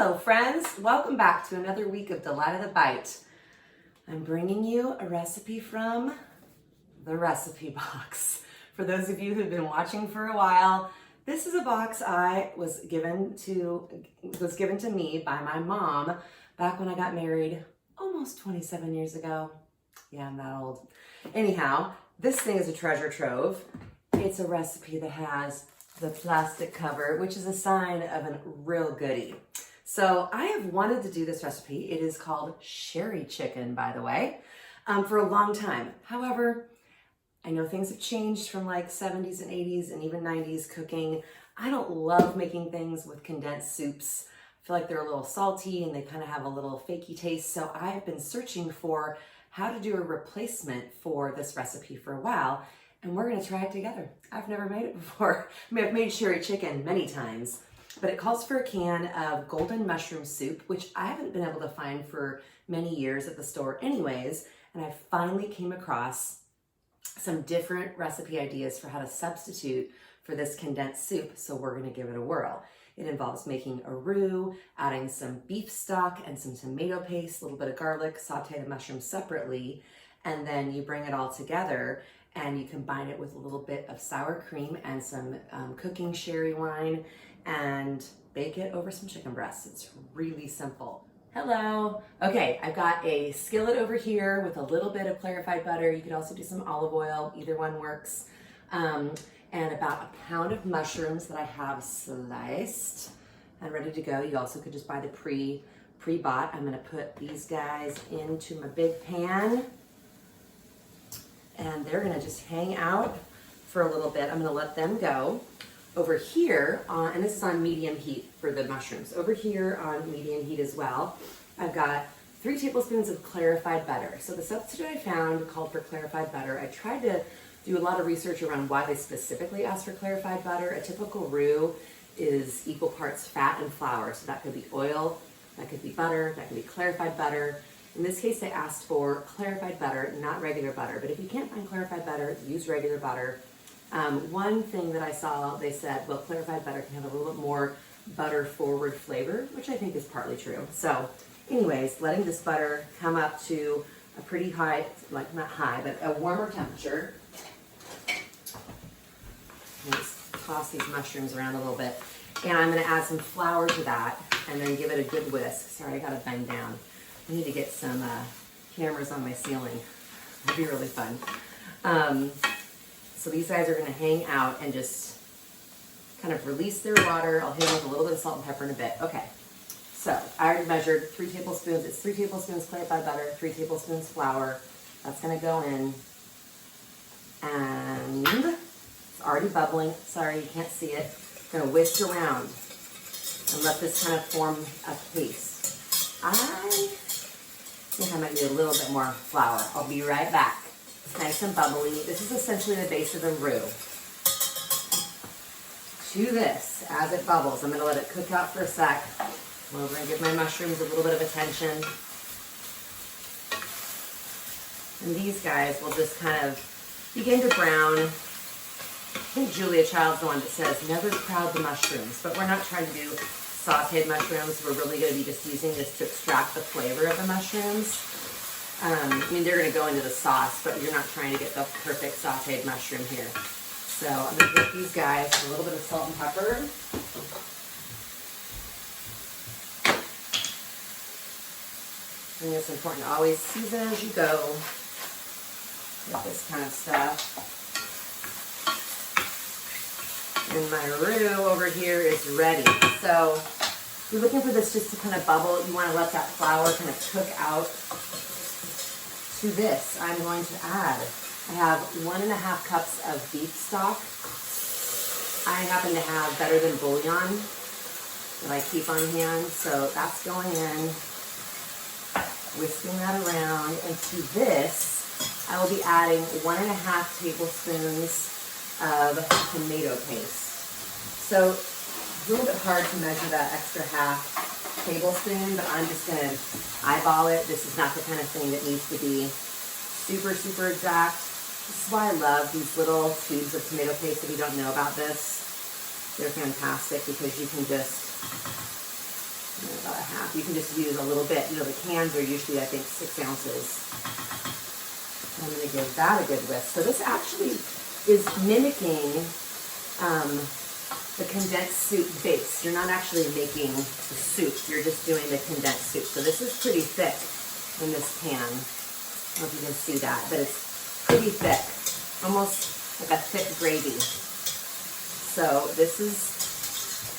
Hello friends, welcome back to another week of Delight of the Bite. I'm bringing you a recipe from the recipe box. For those of you who've been watching for a while, this is a box was given to me by my mom back when I got married almost 27 years ago. Yeah, I'm that old. Anyhow, this thing is a treasure trove. It's a recipe that has the plastic cover, which is a sign of a real goodie. So I have wanted to do this recipe. It is called sherry chicken, by the way, for a long time. However, I know things have changed from like 70s and 80s and even 90s cooking. I don't love making things with condensed soups. I feel like they're a little salty and they kind of have a little fakey taste. So I have been searching for how to do a replacement for this recipe for a while. And we're gonna try it together. I've never made it before. I mean, I've made sherry chicken many times, but it calls for a can of golden mushroom soup, which I haven't been able to find for many years at the store anyways. And I finally came across some different recipe ideas for how to substitute for this condensed soup. So we're gonna give it a whirl. It involves making a roux, adding some beef stock and some tomato paste, a little bit of garlic, saute the mushrooms separately, and then you bring it all together and you combine it with a little bit of sour cream and some cooking sherry wine and bake it over some chicken breasts. It's really simple. Hello. Okay, I've got a skillet over here with a little bit of clarified butter. You could also do some olive oil, either one works. And about a pound of mushrooms that I have sliced and ready to go. You also could just buy the pre-bought. I'm gonna put these guys into my big pan and they're gonna just hang out for a little bit. I'm gonna let them go. Over here, and this is on medium heat for the mushrooms. Over here on medium heat as well, I've got 3 tablespoons of clarified butter. So the substitute I found called for clarified butter. I tried to do a lot of research around why they specifically asked for clarified butter. A typical roux is equal parts fat and flour. So that could be oil, that could be butter, that could be clarified butter. In this case, they asked for clarified butter, not regular butter. But if you can't find clarified butter, use regular butter. One thing that I saw, they said, well, clarified butter can have a little bit more butter forward flavor, which I think is partly true. So anyways, letting this butter come up to a pretty high, like not high, but a warmer temperature. Just toss these mushrooms around a little bit. And I'm gonna add some flour to that and then give it a good whisk. Sorry, I gotta bend down. I need to get some cameras on my ceiling. That'd be really fun. So these guys are gonna hang out and just kind of release their water. I'll hit them with a little bit of salt and pepper in a bit. Okay, so I already measured 3 tablespoons. It's 3 tablespoons clarified butter, 3 tablespoons flour. That's gonna go in. And it's already bubbling. Sorry, you can't see it. I'm gonna whisk around and let this kind of form a paste. I think I might need a little bit more flour. I'll be right back. It's nice and bubbly. This is essentially the base of the roux. To this, as it bubbles, I'm gonna let it cook out for a sec. I'm over and give my mushrooms a little bit of attention. And these guys will just kind of begin to brown. I think Julia Child's the one that says, never crowd the mushrooms, but we're not trying to do sauteed mushrooms. We're really gonna be just using this to extract the flavor of the mushrooms. I mean, they're gonna go into the sauce, but you're not trying to get the perfect sauteed mushroom here. So I'm gonna give these guys a little bit of salt and pepper. I think it's important to always season as you go with this kind of stuff. And my roux over here is ready. So you're looking for this just to kind of bubble. You want to let that flour kind of cook out. To this, I'm going to add, I have 1.5 cups of beef stock. I happen to have Better Than Bouillon that I keep on hand, so that's going in. Whisking that around, and to this, I will be adding 1.5 tablespoons of tomato paste. So it's a little bit hard to measure that extra half tablespoon, but I'm just going to eyeball it. This is not the kind of thing that needs to be super, super exact. This is why I love these little tubes of tomato paste. If you don't know about this, they're fantastic because you can just, about half. You can just use a little bit. You know, the cans are usually, I think, 6 ounces. I'm going to give that a good whisk. So this actually is mimicking the condensed soup base. You're not actually making the soup. You're just doing the condensed soup. So this is pretty thick in this pan. I don't know if you can see that, but it's pretty thick. Almost like a thick gravy. So this is,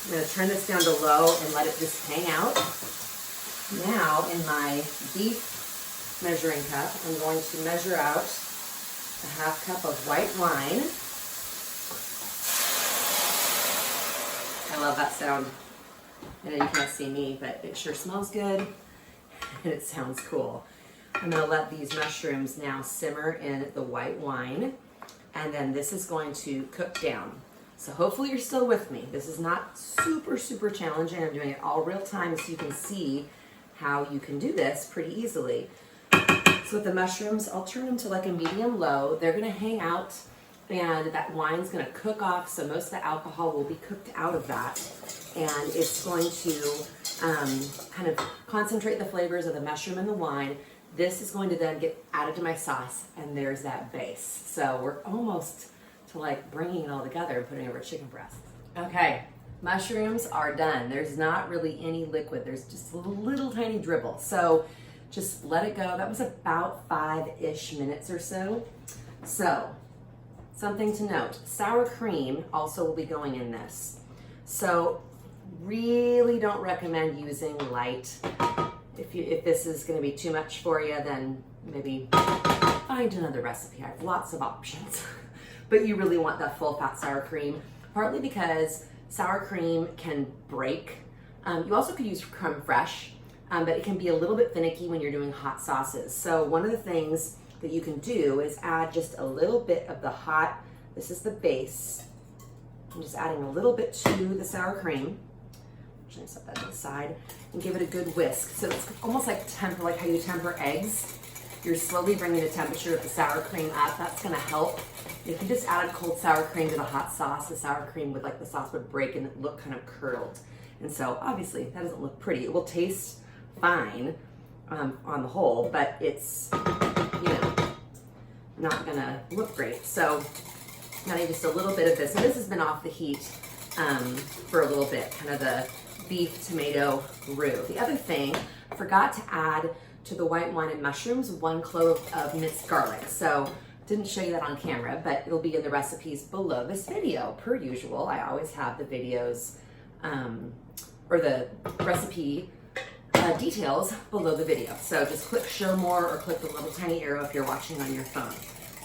I'm going to turn this down to low and let it just hang out. Now in my beef measuring cup, I'm going to measure out a half cup of white wine. I love that sound. I know you can't see me, but it sure smells good and it sounds cool. I'm going to let these mushrooms now simmer in the white wine, and then this is going to cook down. So hopefully you're still with me. This is not super, super challenging. I'm doing it all real time so you can see how you can do this pretty easily. So with the mushrooms, I'll turn them to like a medium low. They're gonna hang out and that wine's gonna cook off, so most of the alcohol will be cooked out of that. And it's going to kind of concentrate the flavors of the mushroom and the wine. This is going to then get added to my sauce, and there's that base. So we're almost to like bringing it all together and putting it over chicken breast. Okay, mushrooms are done. There's not really any liquid. There's just a little tiny dribble. So just let it go. That was about 5-ish minutes or so. So something to note, sour cream also will be going in this. So really don't recommend using light. If this is going to be too much for you, then maybe find another recipe. I have lots of options. But you really want that full fat sour cream, partly because sour cream can break. You also could use creme fraiche, but it can be a little bit finicky when you're doing hot sauces. So one of the things that you can do is add just a little bit of the hot, this is the base. I'm just adding a little bit to the sour cream. I'm going to set that to the side and give it a good whisk. So it's almost like like how you temper eggs. You're slowly bringing the temperature of the sour cream up. That's going to help. If you just added cold sour cream to the hot sauce, the sour cream would, like, the sauce would break and look kind of curdled. And so obviously that doesn't look pretty. It will taste fine on the whole, but it's, you know, not going to look great. So I'm adding just a little bit of this. And this has been off the heat for a little bit, kind of the beef tomato roux. The other thing, I forgot to add to the white wine and mushrooms 1 clove of minced garlic. So didn't show you that on camera, but it'll be in the recipes below this video. Per usual, I always have the videos or the recipe details below the video. So just click show more or click the little tiny arrow if you're watching on your phone.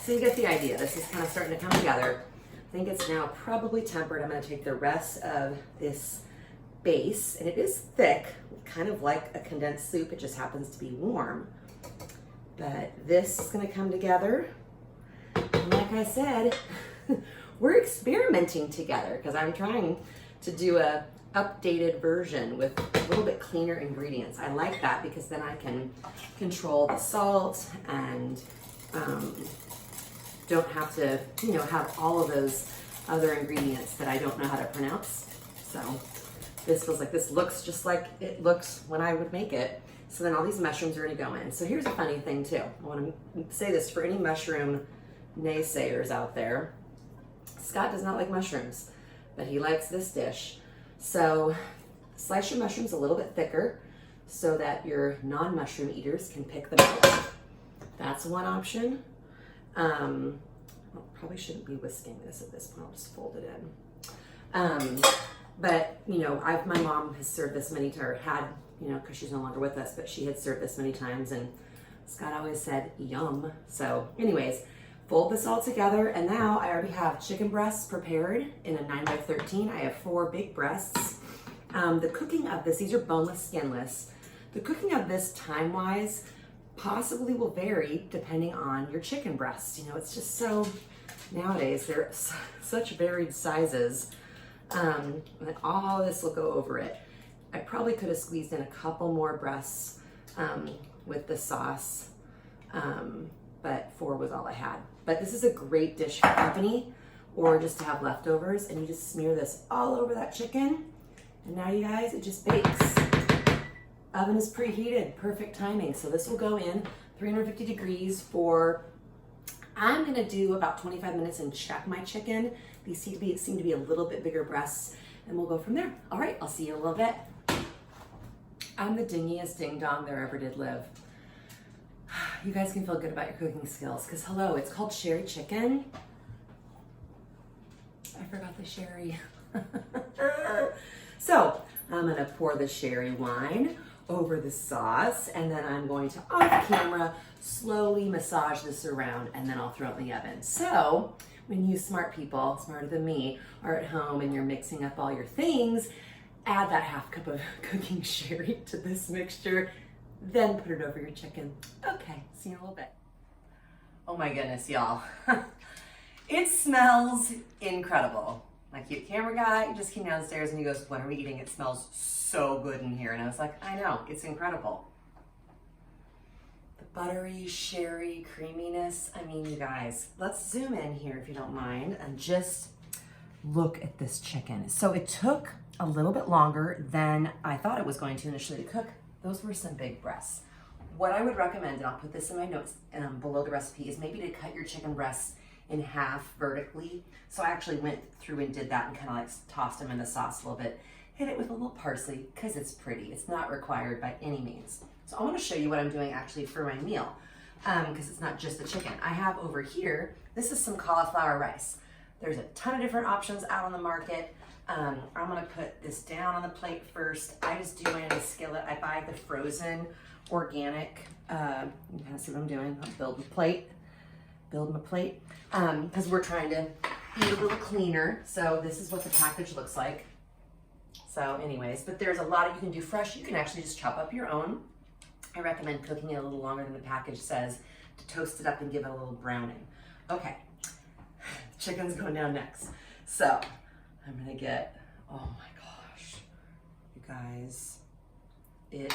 So you get the idea. This is kind of starting to come together. I think it's now probably tempered. I'm going to take the rest of this base, and it is thick, kind of like a condensed soup. It just happens to be warm. But this is going to come together. And like I said, we're experimenting together because I'm trying to do a updated version with a little bit cleaner ingredients. I like that because then I can control the salt and don't have to, you know, have all of those other ingredients that I don't know how to pronounce. So this feels like, this looks just like it looks when I would make it. So then all these mushrooms are going to go in. So here's a funny thing too. I want to say this for any mushroom naysayers out there. Scott does not like mushrooms, but he likes this dish. So slice your mushrooms a little bit thicker so that your non-mushroom eaters can pick them out. That's one option. Probably shouldn't be whisking this at this point. I'll just fold it in. But you know, my mom has served this many times, or had, you know, because she's no longer with us, but she had served this many times, and Scott always said yum. So anyways, fold this all together, and now I already have chicken breasts prepared in a 9x13. I have 4 big breasts. The cooking of this, these are boneless, skinless. The cooking of this time-wise possibly will vary depending on your chicken breast. You know, it's just so, nowadays, they're such varied sizes. And all this will go over it. I probably could have squeezed in a couple more breasts with the sauce, but 4 was all I had. But this is a great dish for company or just to have leftovers, and you just smear this all over that chicken, and now you guys, it just bakes. Oven is preheated, perfect timing. So this will go in 350 degrees for, I'm gonna do about 25 minutes and check my chicken. These seem to be a little bit bigger breasts, and we'll go from there. All right, I'll see you in a little bit. I'm the dingiest ding dong there ever did live. You guys can feel good about your cooking skills, because hello, it's called sherry chicken. I forgot the sherry. So I'm gonna pour the sherry wine over the sauce, and then I'm going to, off camera, slowly massage this around, and then I'll throw it in the oven. So when you smart people, smarter than me, are at home and you're mixing up all your things, add that half cup of cooking sherry to this mixture, then put it over your chicken. Okay, see you in a little bit. Oh my goodness, y'all. It smells incredible. My cute camera guy just came downstairs and he goes, "When are we eating? It smells so good in here." And I was like, I know, it's incredible. The buttery, sherry creaminess. I mean, you guys, let's zoom in here if you don't mind and just look at this chicken. So it took a little bit longer than I thought it was going to initially to cook. Those were some big breasts. What I would recommend, and I'll put this in my notes below the recipe, is maybe to cut your chicken breasts in half vertically. So I actually went through and did that and kind of like tossed them in the sauce a little bit. Hit it with a little parsley because it's pretty. It's not required by any means. So I want to show you what I'm doing actually for my meal because it's not just the chicken. I have over here, this is some cauliflower rice. There's a ton of different options out on the market. I'm gonna put this down on the plate first. I just do it in a skillet. I buy the frozen organic, you kind of see what I'm doing. I'm building a plate, because we're trying to eat a little cleaner. So this is what the package looks like. So anyways, but there's a lot you can do fresh. You can actually just chop up your own. I recommend cooking it a little longer than the package says to toast it up and give it a little browning. Okay, chicken's going down next. So I'm gonna get, oh my gosh, you guys, it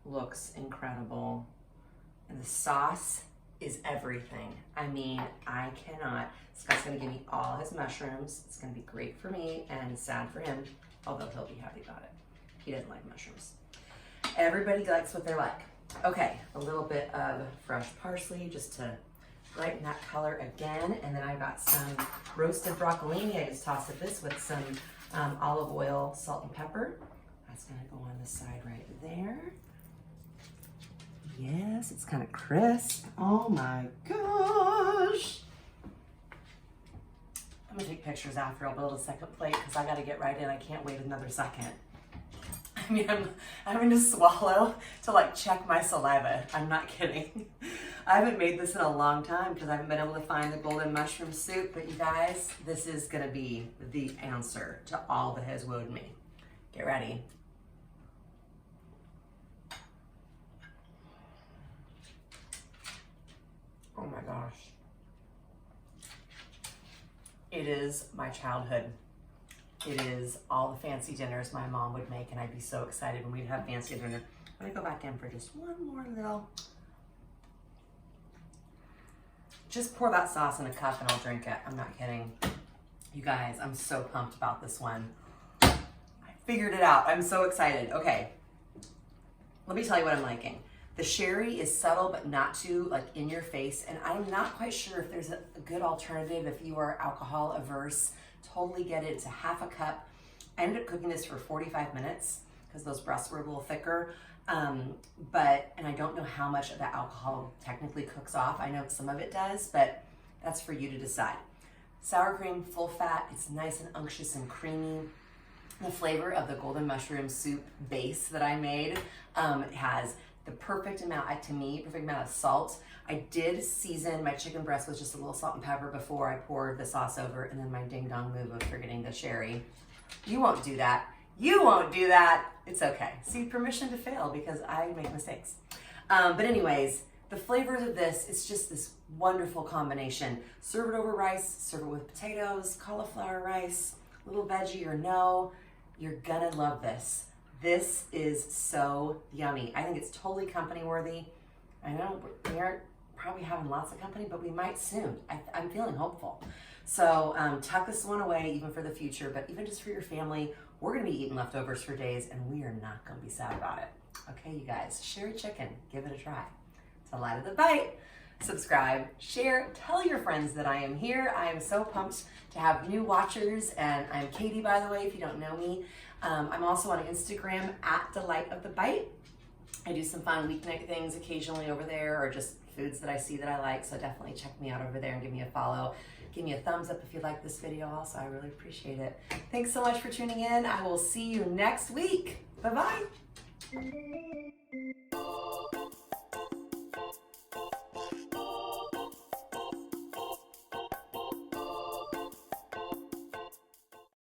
looks incredible. And the sauce is everything. I mean, I cannot. Scott's gonna give me all his mushrooms. It's gonna be great for me and sad for him, although he'll be happy about it. He doesn't like mushrooms. Everybody likes what they like. Okay, a little bit of fresh parsley just to brighten that color again. And then I got some roasted broccolini. I just tossed this with some olive oil, salt and pepper. That's gonna go on the side right there. Yes, it's kind of crisp. Oh my gosh. I'm gonna take pictures after. I'll build a second plate because I gotta get right in. I can't wait another second. I mean, I'm having to swallow to like check my saliva. I'm not kidding. I haven't made this in a long time because I haven't been able to find the golden mushroom soup, but you guys, this is gonna be the answer to all that has wooed me. Get ready. Oh my gosh. It is my childhood. It is all the fancy dinners my mom would make, and I'd be so excited when we'd have fancy dinner. I'm gonna go back in for just one more little. Just pour that sauce in a cup and I'll drink it. I'm not kidding. You guys, I'm so pumped about this one. I figured it out. I'm so excited. Okay, let me tell you what I'm liking. The sherry is subtle, but not too like in your face. And I'm not quite sure if there's a good alternative if you are alcohol averse. Totally get it. It's a half a cup. I ended up cooking this for 45 minutes because those breasts were a little thicker. And I don't know how much of the alcohol technically cooks off. I know some of it does, but that's for you to decide. Sour cream, full fat. It's nice and unctuous and creamy. The flavor of the golden mushroom soup base that I made has the perfect amount, to me, perfect amount of salt. I did season my chicken breast with just a little salt and pepper before I poured the sauce over, and then my ding dong move of forgetting the sherry. You won't do that. You won't do that. It's okay. See, permission to fail because I make mistakes. But anyways, the flavors of this, it's just this wonderful combination. Serve it over rice, serve it with potatoes, cauliflower rice, little veggie or no, you're gonna love this. This is so yummy. I think it's totally company worthy. I know we aren't probably having lots of company, but we might soon. I'm feeling hopeful. So tuck this one away even for the future, but even just for your family, we're gonna be eating leftovers for days and we are not gonna be sad about it. Okay, you guys, share a chicken, give it a try. Delight of the Bite. Subscribe, share, tell your friends that I am here. I am so pumped to have new watchers, and I'm Katie, by the way, if you don't know me. I'm also on Instagram at Delight of the Bite. I do some fun weeknight things occasionally over there, or just foods that I see that I like, so definitely check me out over there and give me a follow. Give me a thumbs up if you like this video also. I really appreciate it. Thanks so much for tuning in. I will see you next week. Bye-bye.